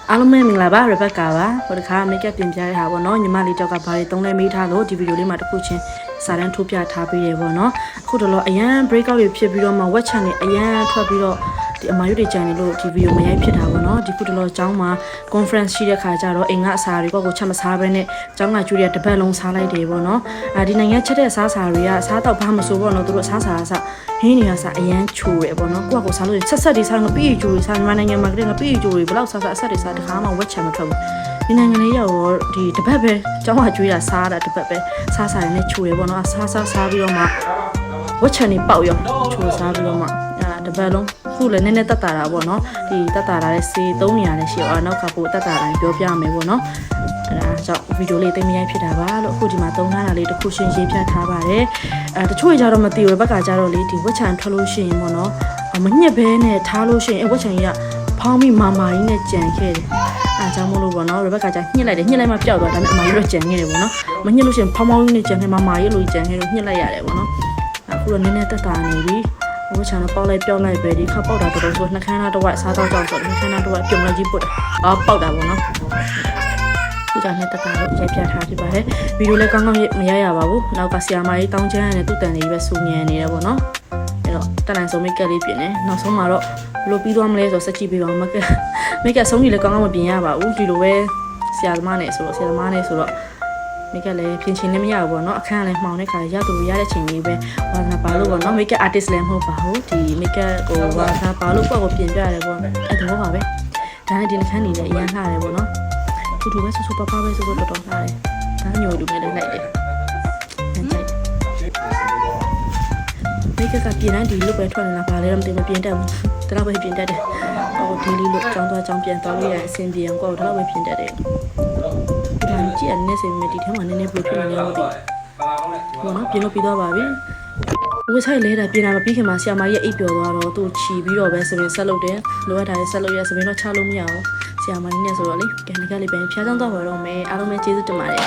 အားလုံးပဲမင်္ဂလာပါ Rebecca ပါဟိုတခါ makeup ပြင်ပြရတာပေါ့နော်ညီမလေးတောက်ကဘာတွေသုံးလဲမေးထားလို့ဒီဗီဒီယိုလေးမှာတစ်ခုချင်းစာတန်းထုတ်ပြထားပေးရပေါ့နော်အခုတော့အရန် breakout တွေဖြစ်ပြီးတော့မှ web channel အရန်ထွက်ပြီးတော့ဒီအမာရွတ်တွေကြံနေလို့ဒီဗီဒီယိုမရိုက်ဖြစ်တာပေါ့နော်ဒီခုတော့အကြောင်းမှာ conference ရှိတဲ့ခါကျတော့အိမ်ကအစာတွေကိုချက်မစားဘဲနဲ့အကြောင်းကကျူရတပတ်လုံးစားလိုက်တယ်ပေါ့နော်ဒီနိုင်ငံချက်တဲ့စားစာတွေကစားတော့ဘာမဆိုပေါ့နော်သူတို့စားစာအစဟင်းတွေကစားအရန်ချိုးရပေါ့နော်ကိုယ့်ကိုစားလို့ဆက်ဆက်တွေစားငပိချိုးတွေစားမြန်မာနိုင်ငံမှာကတည်းကငပိချိုးတွေဘယ်လောက်စားစားအဆက်တွေစားတခါမှ web channel မထွက်ဘူးဒီနိုင်ငံလေးရောက်ဒီတပတ်ပဲအကြောင်းကကျွေးတာစားတာတပတ်ပဲစားစာရနဲ့ချိုးရပေါ့နော်စားပြီးတော့မှ ဝက်ချန်နေပေါက်ရောချိုးစားပြီးတော့မှတပတ်လုံးခုလည်းနည်းနည်းတက်တာတာပေါ့နော်ဒီတက်တာတာလည်းစေ3နေရာလည်းရှိအောင်နောက်ကပို့တက်တာတိုင်းပြောပြမယ်ပေါ့နော်အဲဒါကြောင့်ဗီဒီယိုလေးသိမရိုက်ဖြစ်တာပါလို့အခုဒီမှာသုံးထားတာလေးတစ်ခုရှင်းရေးပြထားပါတယ်တချို့ကြတော့မသိဘူးဘက်ကကြတော့လေဒီဝက်ချန်ထွက်လို့ရှိရင်ပေါ့နော်မညက်ဘဲနဲ့ထားလို့ရှိရင်ဝက်ချန်ကြီးကဖောင်းပြီးမာမာကြီးနဲ့ကြံခဲ့တယ်အားကြောင့်မလို့ပေါ့နော်ဘက်ကကြညှစ်လိုက်တယ်ညှစ်လိုက်မှပျောက်သွားဒါပေမဲ့အမကြီးတော့ကြံခဲ့တယ်ပေါ့နော်မညှစ်လို့ရှိရင်ဖောင်းဖောင်းကြီးနဲ့ကြံခဲ့မာမာကြီးလိုကြံခဲ့လို့ညှစ်လိုက်ရတယ်ပေါ့နော်အခုတော့နည်းနည်းတက်တာနေပြီဝက်ချန်တော့ပေါက်လိုက်ပြောင်းလိုက်ပဲဒီခါပေါက်တာတော်တော်ဆိုနှခမ်းသားတစ်ဝက်စားတော့ကြောက်ဆိုနှခမ်းသားတစ်ဝက်ပြုံလိုက်ကြီးပုတ်ပေါက်တာပေါ့နော်ခုကြနဲ့တက်တာလို့ရိုက်ပြထားဖြစ်ပါတယ်ဗီဒီယိုလည်းကောင်းကောင်းမရရပါဘူးနောက်ကဆီယာမာကြီးတောင်းချမ်းနဲ့သူ့တန်လေးပဲစူညံနေတယ်ပေါ့နော်အဲ့တော့တက်နိုင်ဆုံးမိတ်ကပ်လေးပြင်နေနောက်ဆုံးမှာတော့ဘလို့ပြီးသွားမလဲဆိုစက်ကြည့်ပေးပါဦးမိတ်ကပ်ဆုံးကြီးလည်းကောင်းကောင်းမပြင်ရပါဘူးဒီလိုပဲဆီယာသမားနဲ့ဆိုတော့မိကလည်းပြင်ချင်လည်းမရဘူးပေါ့နော်အခန်းလည်းမှောင်တဲ့ခါရသူရတဲ့ချိန်လေးပဲဝါသနာပါလို့ပေါ့နော်မိက artist လည်းမဟုတ်ပါဘူးဒီမိကကိုဝါသနာပါလို့ပေါ့ကိုပြင်ပြရတယ်ပေါ့အဲ့ဒါပါပဲဒါနဲ့ဒီအခန်းနေလည်းအရန်လှတယ်ပေါ့နော်သူတို့ပဲဆူဆူပပပဲဆိုတော့တော်တော်လှတယ်ဒါမျိုးလူမျိုးလည်းလိုက်တယ်မိကပြင်တိုင်းဒီလိုပဲထွက်နေတာပါလေတော့မသိမပြင်တတ်ဘူးဒါတော့ပဲပြင်တတ်တယ်ဟိုဒီလေးလို့ကြောင်းသွားကြောင်းပြန်သွားလို့ရအဆင်ပြေအောင်ကိုယ်တော့ပဲပြင်တတ်တယ်ကြည့်ရနေစေမယ်ဒီထဲမှာနည်းနည်းဘလို့ဖြစ်နေလဲမသိဘူးဘောနော်ပြင်လို့ပြီးသွားပါပြီဝက်ဆိုင်လဲတာပြင်တာမပြီးခင်မှာဆီယာမကြီးရဲ့အိပ်ပျော်သွားတော့သူ့ချီပြီးတော့ပဲစပင်းဆက်လုပ်တယ်လိုအပ်တာလည်းဆက်လုပ်ရစပင်းတော့ချလို့မရအောင်ဆီယာမကြီးနဲ့ဆိုတော့လေကဲဒီကလေးပဲဖျားချောင်းသွားပါတော့မယ်အားလုံးပဲကျေးဇူးတင်ပါတယ်